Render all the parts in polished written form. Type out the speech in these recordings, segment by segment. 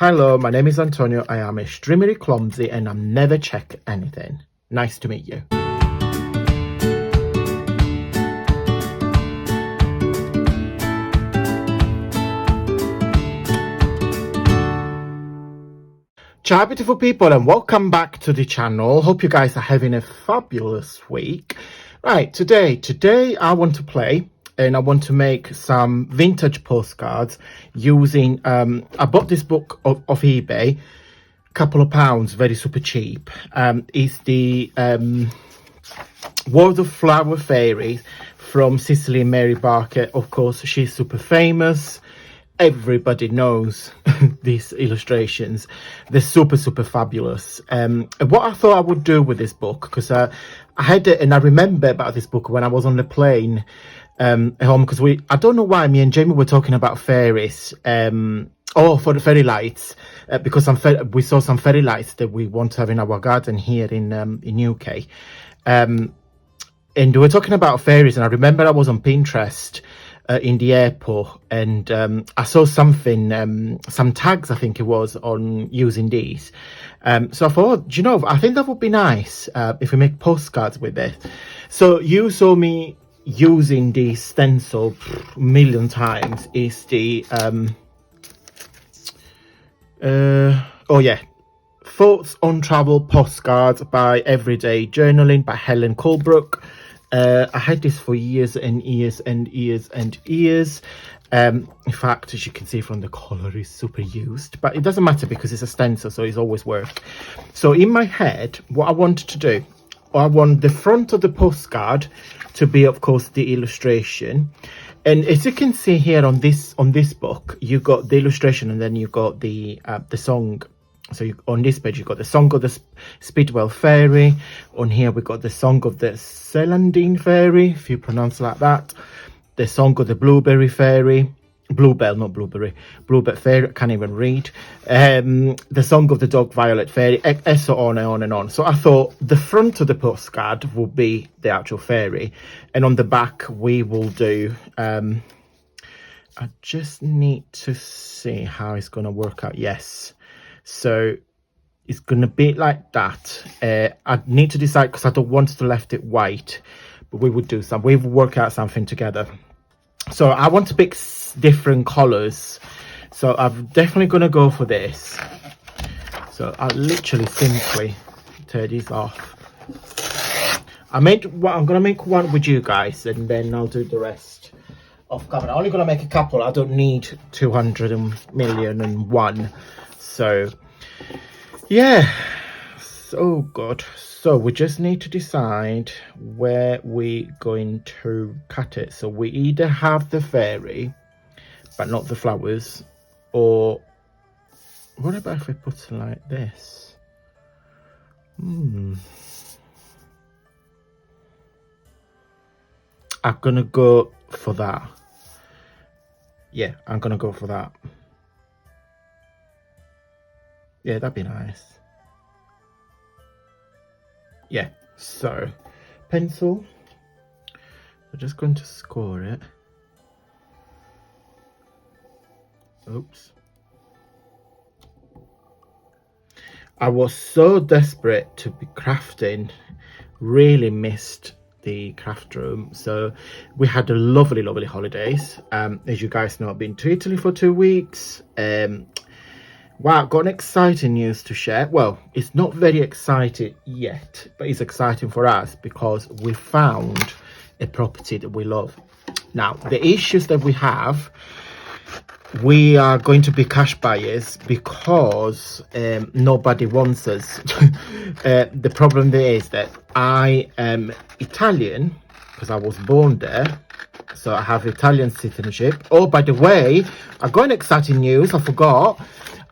Hello, my name is Antonio. I am extremely clumsy and I never check anything. Nice to meet you. Ciao beautiful people and welcome back to the channel. Hope you guys are having a fabulous week. Right, today I want to play and I want to make some vintage postcards using I bought this book off eBay, couple of pounds, very super cheap. It's the World of Flower Fairies from Cicely Mary Barker. Of course, she's super famous. Everybody knows these illustrations. They're super fabulous. What I thought I would do with this book, because I had it and I remember about this book when I was on the plane at home, because I don't know why me and Jamie were talking about fairies for the fairy lights, because we saw some fairy lights that we want to have in our garden here in UK, and we were talking about fairies, and I remember I was on Pinterest in the airport, and I saw something, some tags I think it was, on using these. So I thought, you know, I think that would be nice if we make postcards with it. So you saw me using the stencil a million times. Is the Thoughts on Travel Postcards by Everyday Journaling by Helen Colebrook. I had this for years and years and years and years. In fact, as you can see from the color, is super used, but it doesn't matter because it's a stencil, so it's always worked. So in my head, what I wanted to do, I want the front of the postcard to be, of course, the illustration. And as you can see here on this book, you got the illustration and then you got the song. So on this page, you got the song of the Speedwell Fairy. On here, we got the song of the Celandine Fairy, if you pronounce it like that. The song of the Blueberry Fairy. Bluebell, not blueberry. Bluebell Fairy, I can't even read. The song of the Dog Violet Fairy, and so on and on and on. So I thought the front of the postcard will be the actual fairy. And on the back, we will do... I just need to see how it's going to work out. Yes. So it's going to be like that. I need to decide because I don't want to left it white, but we would do some. We will work out something together. So I want to pick different colors. So I'm definitely going to go for this. So I'll literally simply tear these off. I'm going to make one with you guys, and then I'll do the rest off camera. I'm only going to make a couple. I don't need 200,000,001. So yeah, so good. So we just need to decide where we're going to cut it. So we either have the fairy but not the flowers, or what about if we put it like this? I'm gonna go for that. Yeah, I'm gonna go for that. Yeah, that'd be nice. Yeah, so pencil. We're just going to score it. Oops. I was so desperate to be crafting, really missed the craft room. So we had a lovely holidays. As you guys know, I've been to Italy for 2 weeks. Wow, got an exciting news to share. Well, it's not very exciting yet, but it's exciting for us because we found a property that we love. Now, the issues that we have, we are going to be cash buyers because nobody wants us. The problem there is that I am Italian because I was born there. So I have Italian citizenship. Oh, by the way, I got an exciting news. I forgot.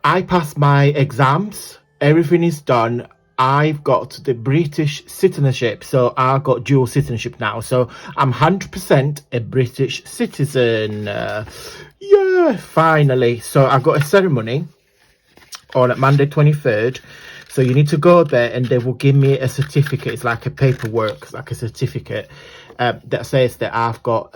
I passed my exams. Everything is done. I've got the British citizenship. So I got dual citizenship now. So I'm 100% a British citizen. Yeah, finally. So I got a ceremony on Monday 23rd. So you need to go there and they will give me a certificate. It's like a paperwork, like a certificate that says that I've got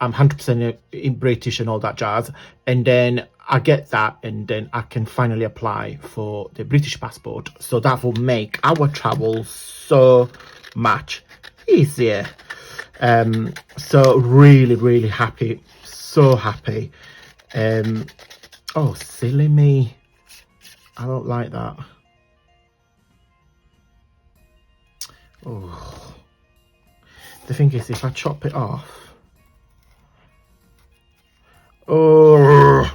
I'm 100% in British and all that jazz. And then I get that, and then I can finally apply for the British passport. So that will make our travel so much easier. So really happy, so happy. Oh, silly me, I don't like that. Oh, the thing is, if I chop it off, oh,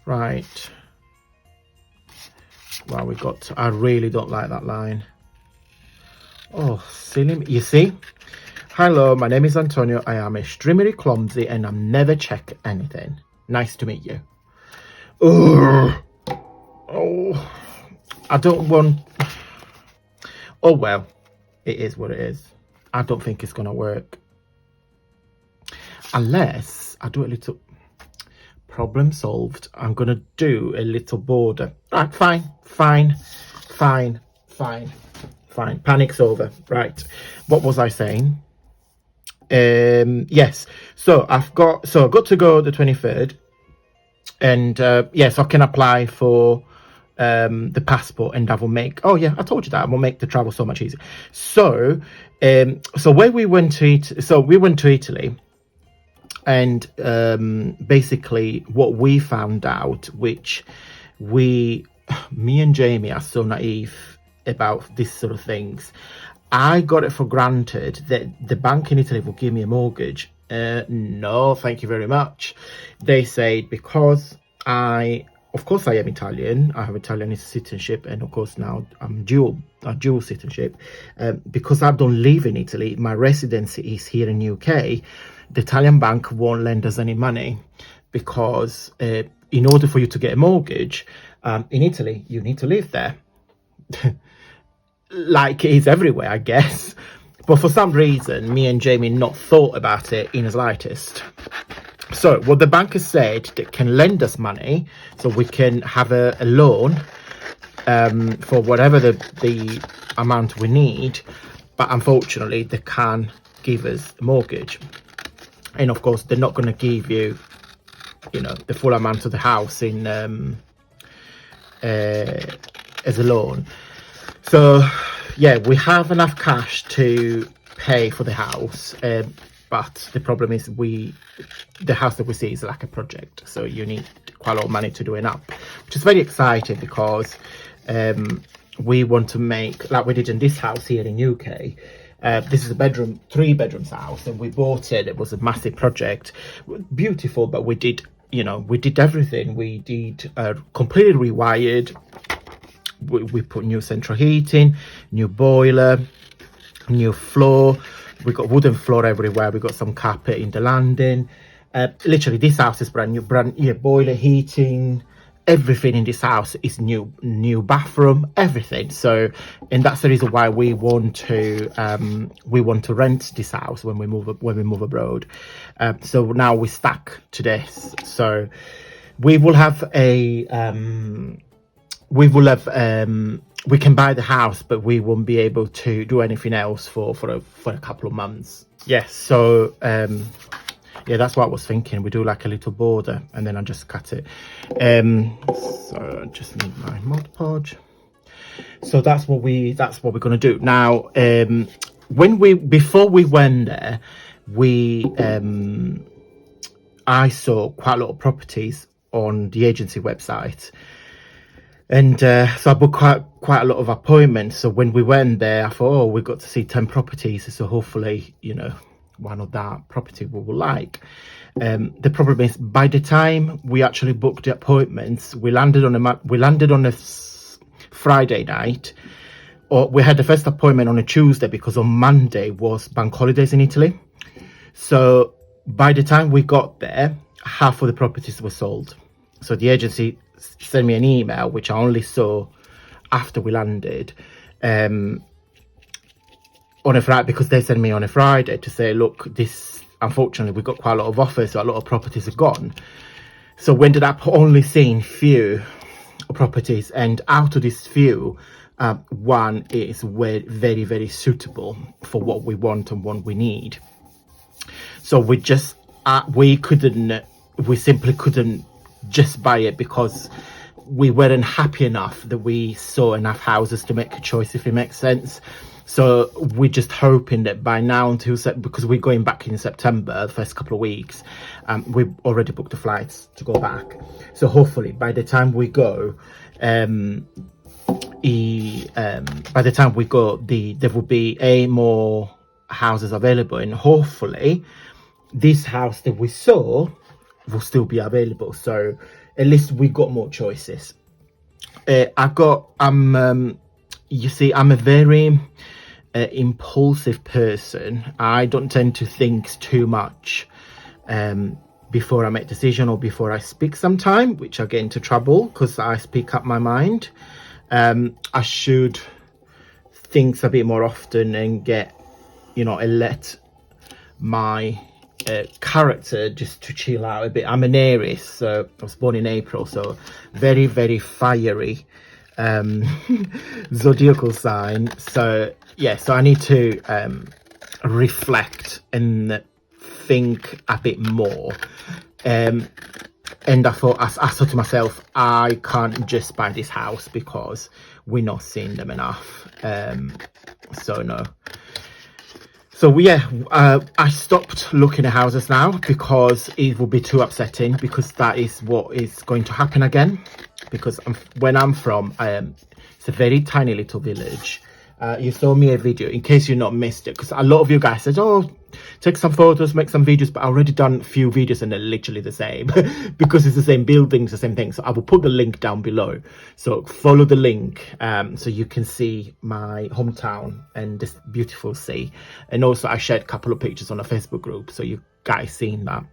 right. Well, we got to, I really don't like that line. Oh, silly me. You see? Hello, my name is Antonio. I am extremely clumsy and I'm never check anything. Nice to meet you. Oh, I don't want. Oh well, it is what it is. I don't think it's gonna work unless I do a little. Problem solved. I'm gonna do a little border. Right, fine. Panic's over. Right, what was I saying? Yes, so I've got to go the 23rd, and yes, I can apply for the passport, and that will make, oh yeah, I told you that will make the travel so much easier. So where we went to we went to Italy, and basically what we found out, which me and Jamie are so naive about this sort of things. I got it for granted that the bank in Italy will give me a mortgage. No, thank you very much. They said, because of course I am Italian, I have Italian citizenship, and of course now I'm dual citizenship. Because I don't live in Italy, my residency is here in UK. The Italian bank won't lend us any money, because in order for you to get a mortgage in Italy, you need to live there. Like it is everywhere, I guess. But for some reason, me and Jamie not thought about it in the slightest. So what the bank has said, they can lend us money so we can have a loan for whatever the amount we need. But unfortunately, they can't give us a mortgage. And of course, they're not going to give you, the full amount of the house in as a loan. So yeah, we have enough cash to pay for the house, but the problem is the house that we see is like a project, so you need quite a lot of money to do it up, which is very exciting, because we want to make, like we did in this house here in UK. This is a 3 bedrooms house, and we bought it. It was a massive project, beautiful, but we did everything. We did completely rewired. We put new central heating, new boiler, new floor. We got wooden floor everywhere. We got some carpet in the landing. Literally, this house is brand new, boiler, heating, everything in this house is new bathroom, everything. So, and that's the reason why we want to rent this house when we move abroad. So now we're stuck to this. So we will have we can buy the house, but we won't be able to do anything else for a couple of months. Yes, so yeah, that's what I was thinking. We do like a little border, and then I just cut it. So I just need my Mod Podge. So that's what we're gonna do now. Before we went there, I saw quite a lot of properties on the agency website. And so I booked quite a lot of appointments. So when we went there, I thought, oh, we got to see 10 properties. So hopefully, one of that property we will like. The problem is, by the time we actually booked the appointments, we landed on a Friday night. Or we had the first appointment on a Tuesday, because on Monday was bank holidays in Italy. So by the time we got there, half of the properties were sold. So the agency sent me an email, which I only saw after we landed, on a Friday, because they sent me on a Friday to say, look, unfortunately we got quite a lot of offers, so a lot of properties are gone. So we ended up only seeing few properties, and out of this few, one is very, very suitable for what we want and what we need. So we couldn't we simply couldn't just buy it because we weren't happy enough that we saw enough houses to make a choice, if it makes sense. So we're just hoping that by now, because we're going back in September, the first couple of weeks, we've already booked the flights to go back. So hopefully by the time we go, there will be more houses available, and hopefully this house that we saw will still be available. So at least we got more choices. You see, I'm a very impulsive person. I don't tend to think too much before I make a decision or before I speak sometime, which I get into trouble because I speak up my mind. I should think a bit more often and let my character just to chill out a bit. I'm an Aries, so I was born in April, so very, very fiery zodiacal sign. So yeah, so I need to reflect and think a bit more. And I thought, I thought to myself, I can't just buy this house because we're not seeing them enough. So no. So yeah, I stopped looking at houses now because it will be too upsetting, because that is what is going to happen again. Because when I'm from, it's a very tiny little village. You saw me a video, in case you've not missed it, because a lot of you guys said, oh, take some photos, make some videos, but I already done a few videos and they're literally the same because it's the same buildings, the same thing. So I will put the link down below, so follow the link so you can see my hometown and this beautiful sea. And also I shared a couple of pictures on a Facebook group, so you guys seen that.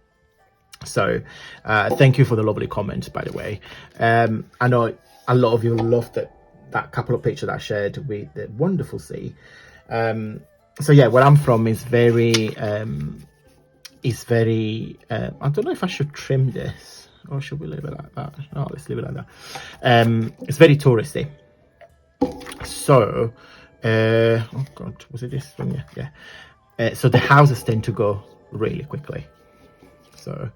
So thank you for the lovely comments, by the way. I know a lot of you loved that couple of pictures that I shared with the wonderful sea. So yeah, where I'm from is very I don't know if I should trim this or should we leave it like that. Oh, let's leave it like that. It's very touristy. So oh god, was it this one? Yeah. So the houses tend to go really quickly. So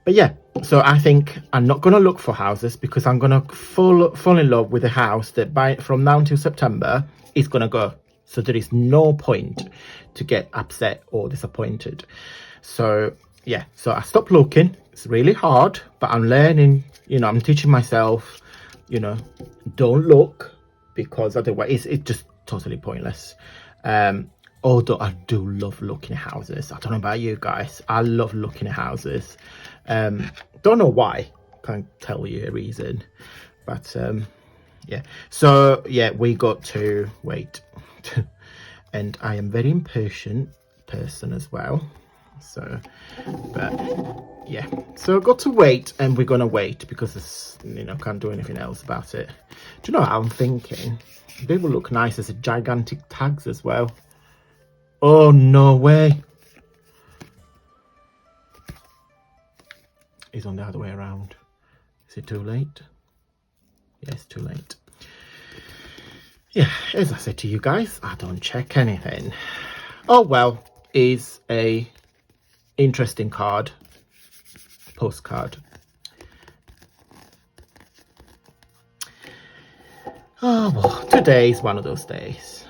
but yeah, so I think I'm not going to look for houses because I'm going to fall in love with a house that from now until September is going to go. So there is no point to get upset or disappointed. So yeah, so I stopped looking. It's really hard, but I'm learning, I'm teaching myself, don't look, because otherwise it's just totally pointless. Although I do love looking at houses. I don't know about you guys. I love looking at houses. Don't know why. Can't tell you a reason. But yeah. So yeah, we got to wait. And I am very impatient person as well. So, but yeah. So I got to wait, and we're gonna wait because it's, can't do anything else about it. Do you know what I'm thinking? They will look nice as a gigantic tags as well. Oh, no way. It's on the other way around. Is it too late? Yeah, it's too late. Yeah, as I said to you guys, I don't check anything. Oh, well, is a interesting card. Postcard. Oh, well, today's one of those days.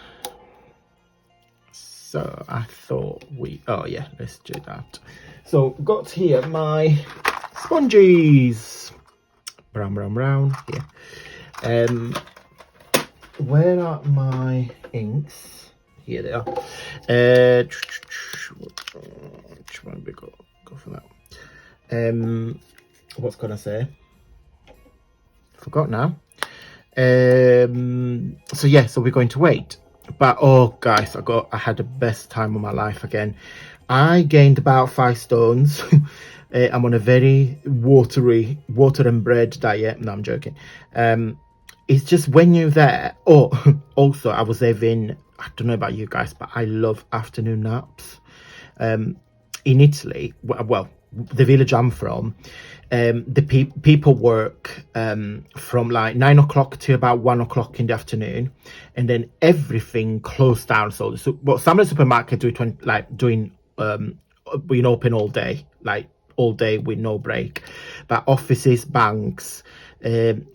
So I thought oh yeah, let's do that. So got here my sponges. Brown, yeah. Where are my inks? Here they are. Which one we go for that? What's gonna say? Forgot now. So yeah, so we're going to wait. But oh guys, I had the best time of my life again. I gained about 5 stones. I'm on a very water and bread diet. No, I'm joking. It's just when you're there. Oh, also I was having, I don't know about you guys, but I love afternoon naps. In Italy, well, the village I'm from, the people work from like 9 o'clock to about 1 o'clock in the afternoon, and then everything closed down. So some of the supermarkets doing open all day, like all day with no break. But offices, banks,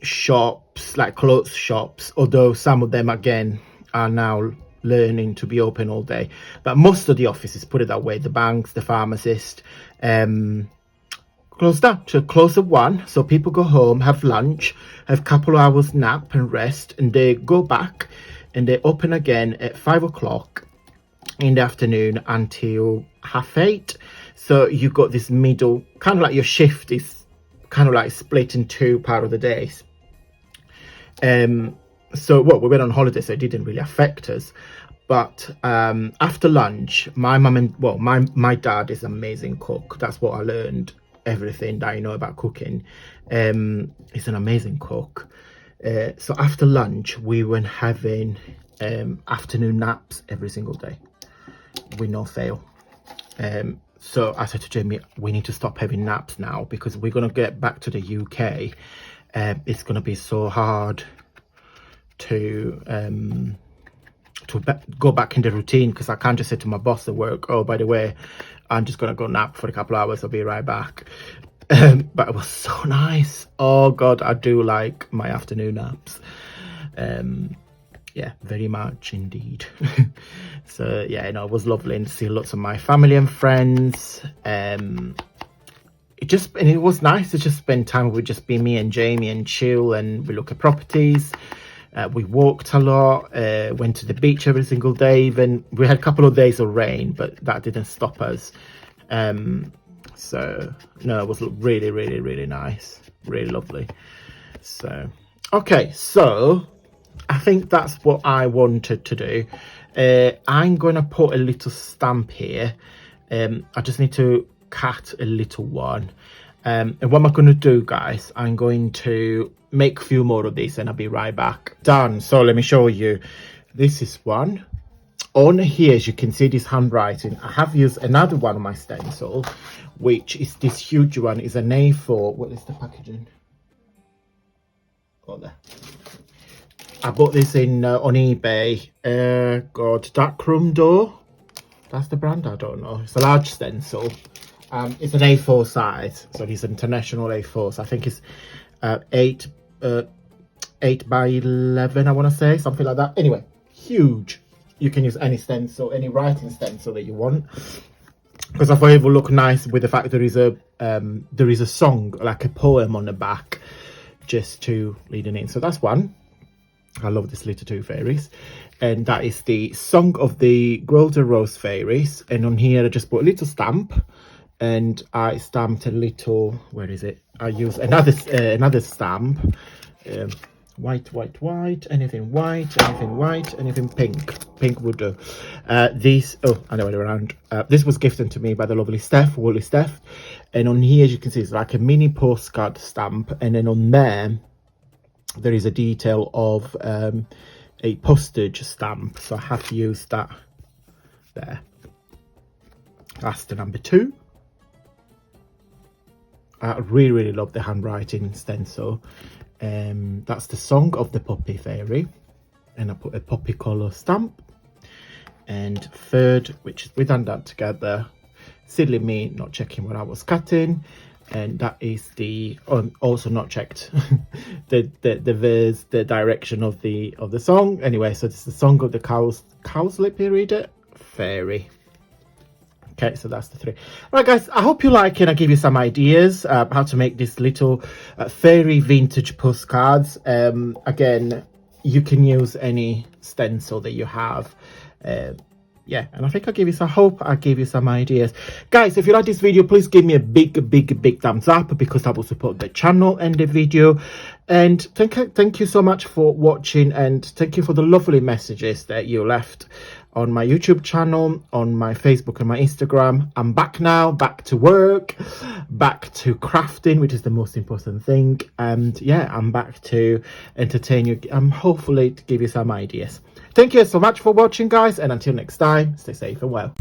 shops, like clothes shops, although some of them again are now learning to be open all day, but most of the offices, put it that way, the banks, the pharmacist, closed down to close at 1. So people go home, have lunch, have a couple of hours nap and rest, and they go back and they open again at 5 o'clock in the afternoon until 8:30. So you got this middle, kind of like your shift is kind of like split in two part of the days. So well, we went on holiday, so it didn't really affect us. But after lunch, my mum and my dad is an amazing cook. That's what I learned, everything that I know about cooking. He's an amazing cook. So after lunch, we were having afternoon naps every single day with no fail. So I said to Jamie, we need to stop having naps now, because we're going to get back to the UK. It's going to be so hard to go back in the routine, because I can't just say to my boss at work, oh, by the way, I'm just going to go nap for a couple of hours, I'll be right back. But it was so nice. Oh God, I do like my afternoon naps. Yeah, very much indeed. So yeah, you know, it was lovely to see lots of my family and friends. It was nice to just spend time with just be me and Jamie and chill, and we look at properties. We walked a lot, went to the beach every single day. Even we had a couple of days of rain, but that didn't stop us. So no, it was really, really, really nice, really lovely. So okay, so I think that's what I wanted to do. I'm gonna put a little stamp here. I just need to cut a little one. And what I'm going to do, guys, I'm going to make a few more of these and I'll be right back. Done. So let me show you. This is one. On here, as you can see, this handwriting. I have used another one on my stencil, which is this huge one. It's an A4. What is the packaging? Got there. I bought this in on eBay. God, Darkroom Door. That's the brand. I don't know. It's a large stencil. It's an A4 size, so it's international A4. So I think it's 8 by 11. I want to say something like that. Anyway, huge. You can use any stencil, any writing stencil that you want, because I thought it would look nice with the fact there is a song, like a poem on the back, just to lead it in. So that's one. I love this little two fairies, and that is the Song of the Golden Rose Fairies. And on here I just put a little stamp, and I stamped a little, where is it? I used another stamp, white, anything white, anything pink would do. Other way around. This was gifted to me by the lovely Woolly Steph, and on here, as you can see, it's like a mini postcard stamp, and then on there is a detail of a postage stamp, so I have to use that there. That's the number 2. I really, really love the handwriting stencil. That's the Song of the Poppy Fairy, and I put a poppy colour stamp. And third, which is with and that together, silly me not checking what I was cutting, and that is the also not checked the verse, the direction of the song. Anyway, so this is the Song of the Cowslip, read it, Fairy. Okay, so that's the 3. All right, guys, I hope you like it. I give you some ideas how to make this little fairy vintage postcards. Again, you can use any stencil that you have. Yeah, and I think I hope I gave you some ideas. Guys, if you like this video, please give me a big thumbs up, because that will support the channel and the video. And thank you so much for watching, and thank you for the lovely messages that you left on my YouTube channel, on my Facebook and my Instagram. I'm back now, back to work, back to crafting, which is the most important thing. And yeah, I'm back to entertain you. I'm hopefully to give you some ideas. Thank you so much for watching, guys, and until next time, stay safe and well.